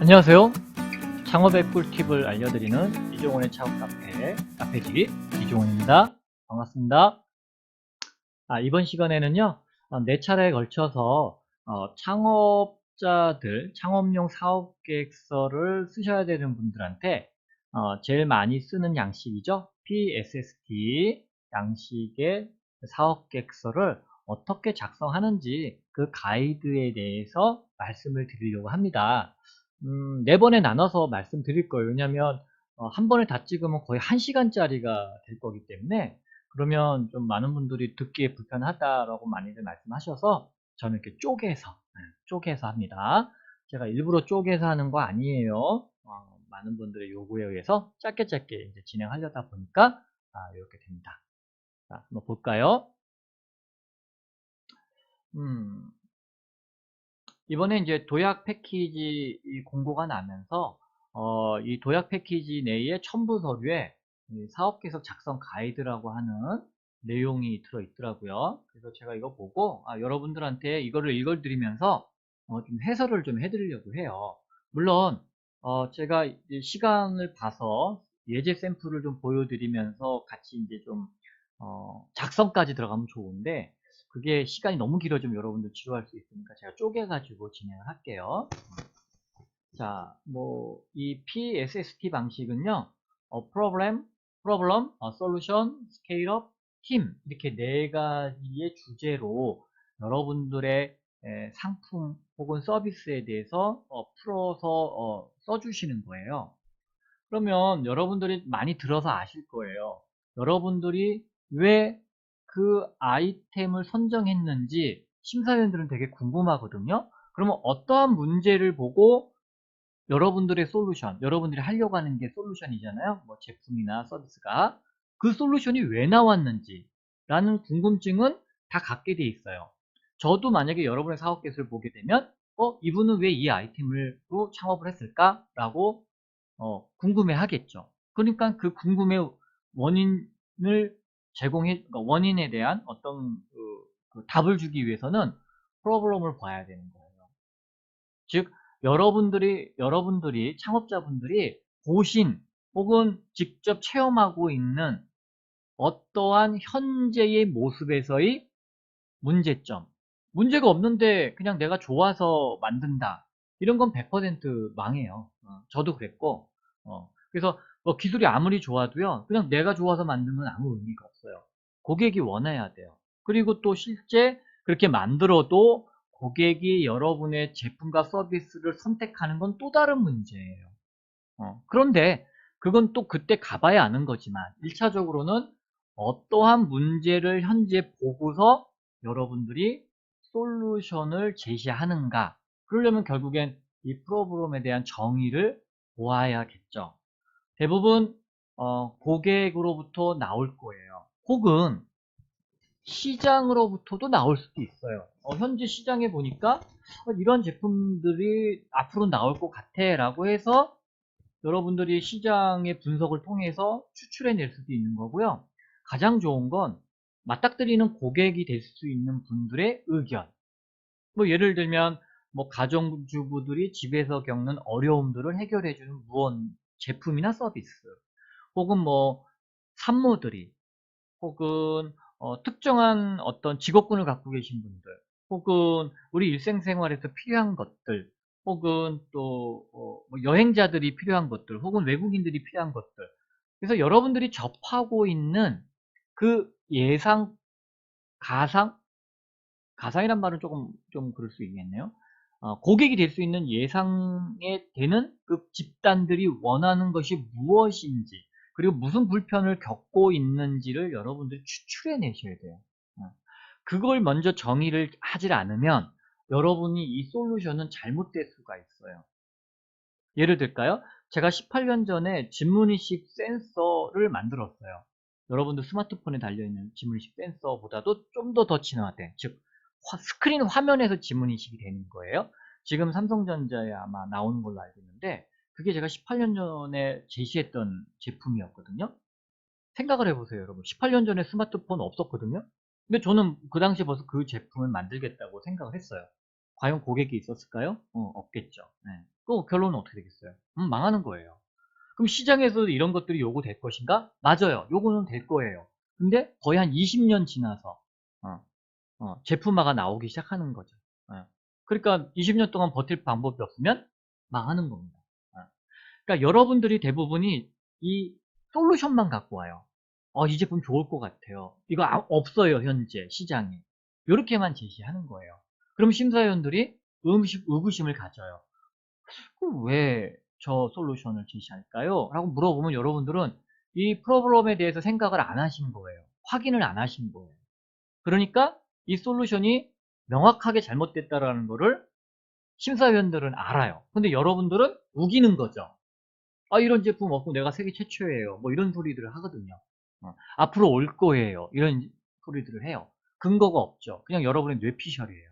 안녕하세요. 창업의 꿀팁을 알려드리는 이종훈의 창업 카페지 이종훈입니다. 반갑습니다. 이번 시간에는요, 4차례에 걸쳐서 창업자들, 창업용 사업계획서를 쓰셔야 되는 분들한테 제일 많이 쓰는 양식이죠. PSST 양식의 사업계획서를 어떻게 작성하는지 그 가이드에 대해서 말씀을 드리려고 합니다. 4번에 나눠서 말씀드릴 거예요. 왜냐면 한 번에 다 찍으면 거의 1시간짜리가 될 거기 때문에 그러면 좀 많은 분들이 듣기에 불편하다라고 많이들 말씀하셔서 저는 이렇게 쪼개서 합니다. 제가 일부러 쪼개서 하는 거 아니에요. 많은 분들의 요구에 의해서 짧게 이제 진행하려다 보니까 이렇게 됩니다. 자, 한번 볼까요? 음, 이번에 이제 도약 패키지 공고가 나면서 이 도약 패키지 내에 첨부 서류에 이 사업계획서 작성 가이드라고 하는 내용이 들어 있더라고요. 그래서 제가 이거 보고 여러분들한테 이거를 읽어드리면서 좀 해설을 좀 해드리려고 해요. 물론 제가 이제 시간을 봐서 예제 샘플을 좀 보여드리면서 같이 이제 좀 작성까지 들어가면 좋은데 그게 시간이 너무 길어지면 여러분들 지루할 수 있으니까 제가 쪼개가지고 진행을 할게요. 자, 이 PSST 방식은요, problem, solution, scale up, team 이렇게 4가지의 주제로 여러분들의 상품 혹은 서비스에 대해서 풀어서 써주시는 거예요. 그러면 여러분들이 많이 들어서 아실 거예요. 여러분들이 왜 그 아이템을 선정했는지 심사위원들은 되게 궁금하거든요. 그러면 어떠한 문제를 보고 여러분들의 솔루션, 여러분들이 하려고 하는 게 솔루션이잖아요. 제품이나 서비스가. 그 솔루션이 왜 나왔는지 라는 궁금증은 다 갖게 돼 있어요. 저도 만약에 여러분의 사업 계획을 보게 되면 이분은 왜 이 아이템으로 창업을 했을까? 라고 궁금해 하겠죠. 그러니까 그 궁금의 원인을 그러니까 원인에 대한 어떤 그 답을 주기 위해서는 프로블럼을 봐야 되는 거예요. 즉, 여러분들이, 창업자분들이 보신 혹은 직접 체험하고 있는 어떠한 현재의 모습에서의 문제점. 문제가 없는데 그냥 내가 좋아서 만든다. 이런 건 100% 망해요. 저도 그랬고. 그래서 기술이 아무리 좋아도요. 그냥 내가 좋아서 만들면 아무 의미가 없어요. 고객이 원해야 돼요. 그리고 또 실제 그렇게 만들어도 고객이 여러분의 제품과 서비스를 선택하는 건 또 다른 문제예요. 그런데 그건 또 그때 가봐야 아는 거지만 1차적으로는 어떠한 문제를 현재 보고서 여러분들이 솔루션을 제시하는가. 그러려면 결국엔 이 프로그램에 대한 정의를 보아야겠죠. 대부분 고객으로부터 나올 거예요. 혹은 시장으로부터도 나올 수도 있어요. 현재 시장에 보니까 이런 제품들이 앞으로 나올 것 같아 라고 해서 여러분들이 시장의 분석을 통해서 추출해낼 수도 있는 거고요. 가장 좋은 건 맞닥뜨리는 고객이 될 수 있는 분들의 의견. 예를 들면 가정주부들이 집에서 겪는 어려움들을 해결해주는 제품이나 서비스, 혹은 산모들이, 혹은 특정한 어떤 직업군을 갖고 계신 분들, 혹은 우리 일생생활에서 필요한 것들, 혹은 또 여행자들이 필요한 것들, 혹은 외국인들이 필요한 것들. 그래서 여러분들이 접하고 있는 그 예상, 가상, 가상이란 말은 조금 좀 그럴 수 있겠네요. 고객이 될 수 있는 예상에 되는 그 집단들이 원하는 것이 무엇인지, 그리고 무슨 불편을 겪고 있는지를 여러분들이 추출해 내셔야 돼요. 그걸 먼저 정의를 하질 않으면 여러분이 이 솔루션은 잘못될 수가 있어요. 예를 들까요? 제가 18년 전에 진문이식 센서를 만들었어요. 여러분들 스마트폰에 달려있는 진문이식 센서보다도 좀 더 진화된, 즉 스크린 화면에서 진문이식이 되는 거예요. 지금 삼성전자에 아마 나오는 걸로 알고 있는데 그게 제가 18년 전에 제시했던 제품이었거든요. 생각을 해보세요, 여러분. 18년 전에 스마트폰 없었거든요. 근데 저는 그 당시에 벌써 그 제품을 만들겠다고 생각을 했어요. 과연 고객이 있었을까요? 없겠죠. 네. 그 결론은 어떻게 되겠어요? 망하는 거예요. 그럼 시장에서 이런 것들이 요구될 것인가? 맞아요. 요구는 될 거예요. 근데 거의 한 20년 지나서 어, 제품화가 나오기 시작하는 거죠. 그러니까 20년 동안 버틸 방법이 없으면 망하는 겁니다. 그러니까 여러분들이 대부분이 이 솔루션만 갖고 와요. 이 제품 좋을 것 같아요. 이거 없어요, 현재 시장에. 이렇게만 제시하는 거예요. 그럼 심사위원들이 의구심을 가져요. 그럼 왜 저 솔루션을 제시할까요? 라고 물어보면 여러분들은 이 프로블럼에 대해서 생각을 안 하신 거예요. 확인을 안 하신 거예요. 그러니까 이 솔루션이 명확하게 잘못됐다라는 거를 심사위원들은 알아요. 근데 여러분들은 우기는 거죠. 이런 제품 없고 내가 세계 최초예요. 뭐 이런 소리들을 하거든요. 앞으로 올 거예요. 이런 소리들을 해요. 근거가 없죠. 그냥 여러분의 뇌피셜이에요.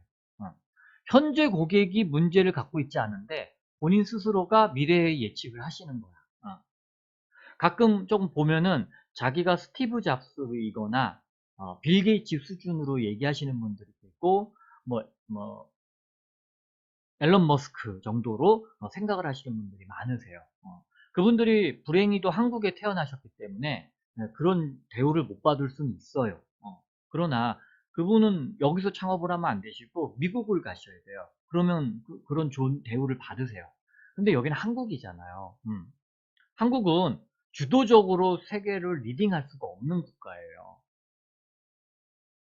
현재 고객이 문제를 갖고 있지 않은데 본인 스스로가 미래의 예측을 하시는 거야. 가끔 조금 보면은 자기가 스티브 잡스이거나 빌 게이츠 수준으로 얘기하시는 분들이 있고 뭐 앨런 머스크 정도로 생각을 하시는 분들이 많으세요. 그분들이 불행히도 한국에 태어나셨기 때문에 그런 대우를 못 받을 수는 있어요. 그러나 그분은 여기서 창업을 하면 안 되시고 미국을 가셔야 돼요. 그러면 그런 좋은 대우를 받으세요. 근데 여기는 한국이잖아요. 한국은 주도적으로 세계를 리딩할 수가 없는 국가예요.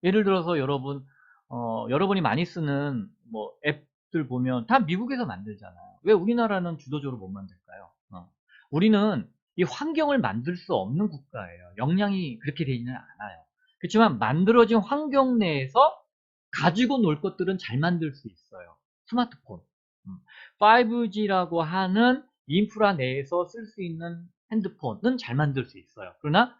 예를 들어서 여러분이 많이 쓰는 뭐 앱들 보면 다 미국에서 만들잖아요. 왜 우리나라는 주도적으로 못 만들까요? 우리는 이 환경을 만들 수 없는 국가예요. 역량이 그렇게 되지는 않아요. 그렇지만 만들어진 환경 내에서 가지고 놀 것들은 잘 만들 수 있어요. 스마트폰. 5G라고 하는 인프라 내에서 쓸 수 있는 핸드폰은 잘 만들 수 있어요. 그러나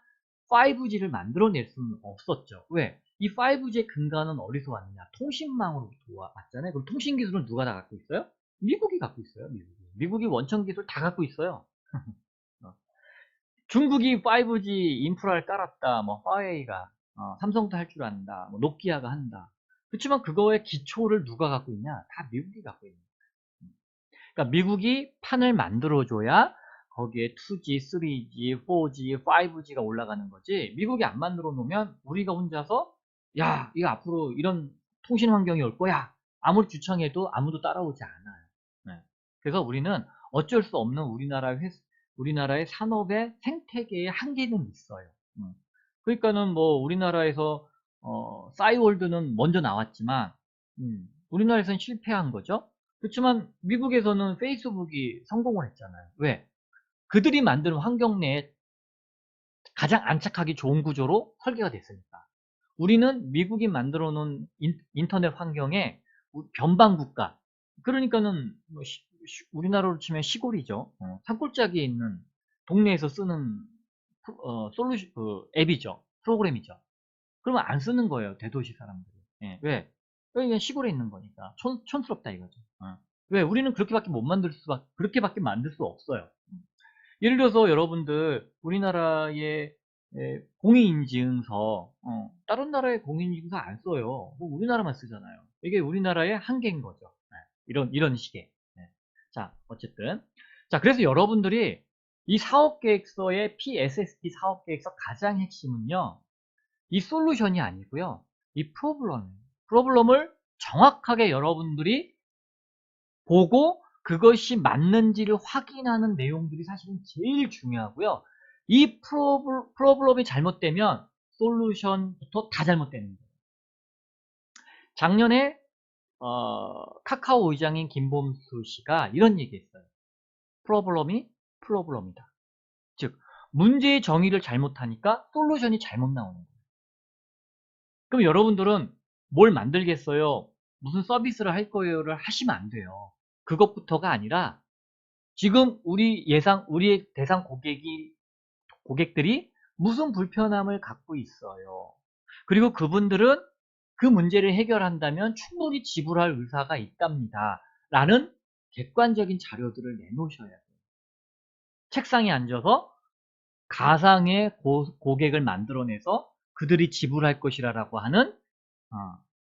5G를 만들어낼 수는 없었죠. 왜? 이 5G의 근간은 어디서 왔느냐? 통신망으로부터 왔잖아요. 그럼 통신 기술은 누가 다 갖고 있어요? 미국이 갖고 있어요. 미국이 원천 기술 다 갖고 있어요. 어. 중국이 5G 인프라를 깔았다. 뭐 화웨이가 삼성도 할 줄 안다. 뭐 노키아가 한다. 그렇지만 그거의 기초를 누가 갖고 있냐? 다 미국이 갖고 있는 거예요. 그러니까 미국이 판을 만들어줘야 거기에 2G, 3G, 4G, 5G가 올라가는 거지. 미국이 안 만들어 놓으면 우리가 혼자서 야, 이거 앞으로 이런 통신 환경이 올 거야. 아무리 주창해도 아무도 따라오지 않아요. 네. 그래서 우리는 어쩔 수 없는 우리나라의 산업의 생태계의 한계는 있어요. 그러니까는 뭐 우리나라에서 싸이월드는 먼저 나왔지만 우리나라에서는 실패한 거죠. 그렇지만 미국에서는 페이스북이 성공을 했잖아요. 왜? 그들이 만든 환경 내에 가장 안착하기 좋은 구조로 설계가 됐으니까. 우리는 미국이 만들어 놓은 인터넷 환경에 변방 국가. 그러니까는 뭐 우리나라로 치면 시골이죠. 산골짜기에 있는 동네에서 쓰는 앱이죠. 프로그램이죠. 그러면 안 쓰는 거예요. 대도시 사람들이. 예, 왜? 그냥 시골에 있는 거니까. 촌스럽다 이거죠. 왜? 우리는 그렇게밖에 만들 수 없어요. 예를 들어서 여러분들 우리나라의 공인인증서 다른 나라의 공인인증서 안 써요. 뭐 우리나라만 쓰잖아요. 이게 우리나라의 한계인 거죠. 이런 식의. 자, 어쨌든 자, 그래서 여러분들이 이 사업계획서의 PSSP 사업계획서 가장 핵심은요, 이 솔루션이 아니고요, 이 프로블럼을 정확하게 여러분들이 보고 그것이 맞는지를 확인하는 내용들이 사실은 제일 중요하고요. 이 프로블럼이 잘못되면 솔루션부터 다 잘못되는 거예요. 작년에 카카오 의장인 김범수 씨가 이런 얘기했어요. 프로블럼이다. 즉 문제의 정의를 잘못하니까 솔루션이 잘못 나오는 거예요. 그럼 여러분들은 뭘 만들겠어요? 무슨 서비스를 할 거예요를 하시면 안 돼요. 그것부터가 아니라 지금 우리의 대상 고객들이 무슨 불편함을 갖고 있어요. 그리고 그분들은 그 문제를 해결한다면 충분히 지불할 의사가 있답니다. 라는 객관적인 자료들을 내놓으셔야 돼요. 책상에 앉아서 가상의 고객을 만들어내서 그들이 지불할 것이라고 하는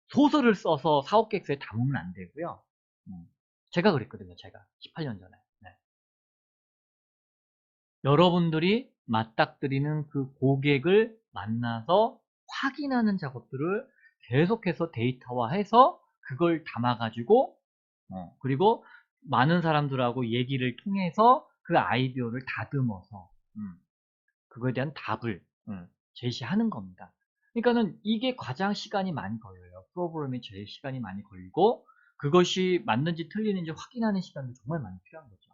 소설을 써서 사업계획서에 담으면 안 되고요. 제가 그랬거든요. 제가 18년 전에. 네. 여러분들이 맞닥뜨리는 그 고객을 만나서 확인하는 작업들을 계속해서 데이터화해서 그걸 담아가지고 그리고 많은 사람들하고 얘기를 통해서 그 아이디어를 다듬어서 그거에 대한 답을 제시하는 겁니다. 그러니까는 이게 가장 시간이 많이 걸려요. 프로그램이 제일 시간이 많이 걸리고 그것이 맞는지 틀리는지 확인하는 시간도 정말 많이 필요한 거죠.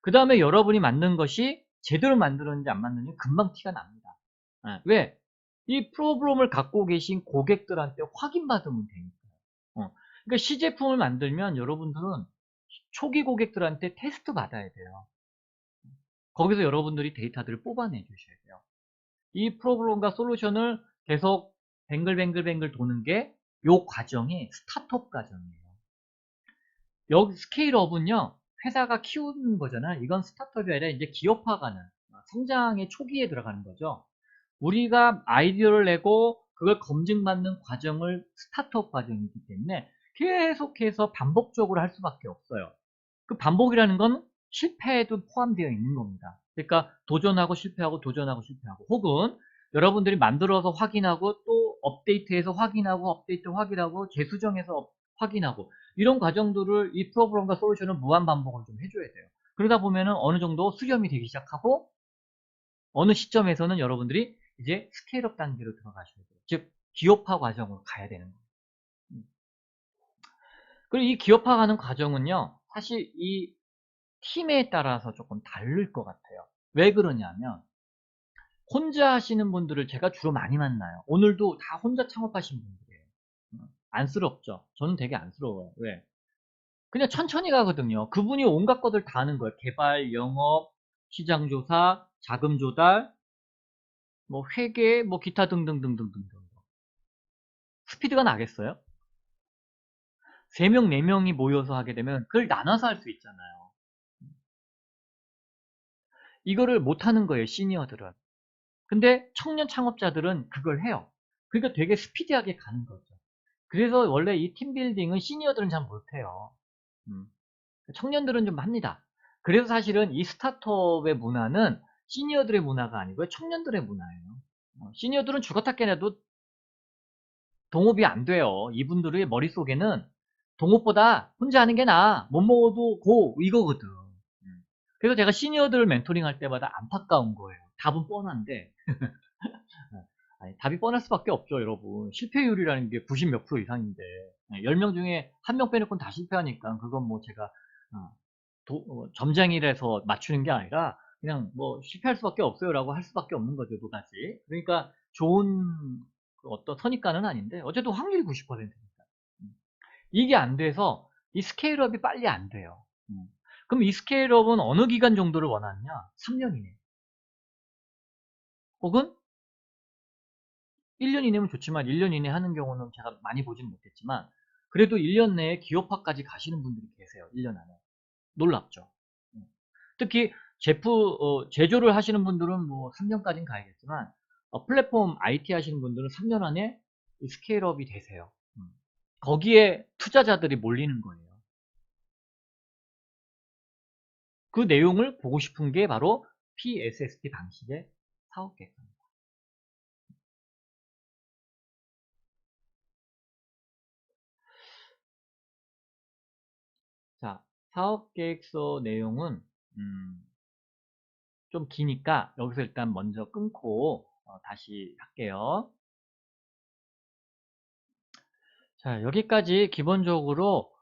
그 다음에 여러분이 만든 것이 제대로 만들었는지 안 만드는지 금방 티가 납니다. 왜? 이 프로그램을 갖고 계신 고객들한테 확인받으면 되니까요. 그러니까 시제품을 만들면 여러분들은 초기 고객들한테 테스트 받아야 돼요. 거기서 여러분들이 데이터들을 뽑아내 주셔야 돼요. 이 프로그램과 솔루션을 계속 뱅글뱅글뱅글 도는 게 요 과정이 스타트업 과정이에요. 여기 스케일업은요, 회사가 키우는 거잖아요. 이건 스타트업이 아니라 이제 기업화가는 성장의 초기에 들어가는 거죠. 우리가 아이디어를 내고 그걸 검증받는 과정을 스타트업 과정이기 때문에 계속해서 반복적으로 할 수밖에 없어요. 그 반복이라는 건 실패에도 포함되어 있는 겁니다. 그러니까 도전하고 실패하고 도전하고 실패하고 혹은 여러분들이 만들어서 확인하고 또 업데이트해서 확인하고 업데이트 확인하고 재수정해서 확인하고 이런 과정들을 이 프로그램과 솔루션은 무한 반복을 좀 해줘야 돼요. 그러다 보면은 어느 정도 수렴이 되기 시작하고 어느 시점에서는 여러분들이 이제 스케일업 단계로 들어가셔야 돼요. 즉 기업화 과정으로 가야 되는 거예요. 그리고 이 기업화하는 과정은요, 사실 이 팀에 따라서 조금 다를 것 같아요. 왜 그러냐면 혼자 하시는 분들을 제가 주로 많이 만나요. 오늘도 다 혼자 창업하신 분들이에요. 안쓰럽죠? 저는 되게 안쓰러워요. 왜? 그냥 천천히 가거든요. 그분이 온갖 것들 다 하는 거예요. 개발, 영업, 시장조사, 자금 조달, 뭐 회계, 뭐 기타 등등등등등등. 스피드가 나겠어요? 3명, 4명이 모여서 하게 되면 그걸 나눠서 할 수 있잖아요. 이거를 못하는 거예요, 시니어들은. 근데 청년 창업자들은 그걸 해요. 그러니까 되게 스피디하게 가는 거죠. 그래서 원래 이 팀빌딩은 시니어들은 잘 못해요. 음. 청년들은 좀 합니다. 그래서 사실은 이 스타트업의 문화는 시니어들의 문화가 아니고요. 청년들의 문화예요. 시니어들은 죽었다 깨나도 동업이 안 돼요. 이분들의 머릿속에는 동업보다 혼자 하는 게 나아. 못 먹어도 고 이거거든. 그래서 제가 시니어들 멘토링 할 때마다 안타까운 거예요. 답은 뻔한데 아니, 답이 뻔할 수밖에 없죠, 여러분. 실패율이라는 게 90 몇 프로 이상인데 10명 중에 1명 빼놓고는 다 실패하니까 그건 뭐 제가 점쟁이라서 맞추는 게 아니라 그냥 뭐 실패할 수밖에 없어요라고 할 수밖에 없는 거죠, 또다시. 그러니까 좋은 어떤 선입관은 아닌데 어쨌든 확률이 90%니까. 이게 안 돼서 이 스케일업이 빨리 안 돼요. 그럼 이 스케일업은 어느 기간 정도를 원하느냐? 3년이네. 혹은 1년 이내면 좋지만 1년 이내 하는 경우는 제가 많이 보지는 못했지만 그래도 1년 내에 기업화까지 가시는 분들이 계세요. 1년 안에. 놀랍죠. 음. 특히 제조를 하시는 분들은 뭐 3년까지는 가야겠지만 플랫폼 IT 하시는 분들은 3년 안에 스케일업이 되세요. 거기에 투자자들이 몰리는 거예요. 그 내용을 보고 싶은 게 바로 PSST 방식의 사업 계획서입니다. 자, 사업 계획서 내용은 좀 기니까 여기서 일단 먼저 끊고 다시 할게요. 자, 여기까지 기본적으로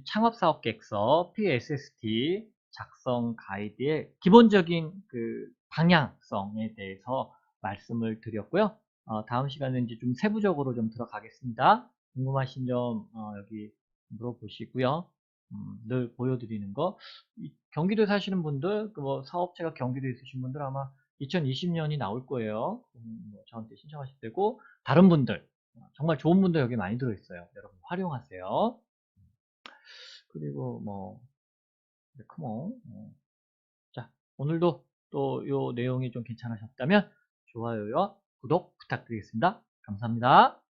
창업사업 계획서 PSST 작성 가이드의 기본적인 그 방향성에 대해서 말씀을 드렸고요. 다음 시간은 이제 좀 세부적으로 좀 들어가겠습니다. 궁금하신 점 여기 물어보시고요. 늘 보여드리는 거. 경기도에 사시는 분들, 뭐 사업체가 경기도에 있으신 분들 아마 2020년이 나올 거예요. 뭐 저한테 신청하실 때고 다른 분들 정말 좋은 분들 여기 많이 들어있어요. 여러분 활용하세요. 그리고 뭐 컴온. 자, 오늘도 또 요 내용이 좀 괜찮으셨다면 좋아요와 구독 부탁드리겠습니다. 감사합니다.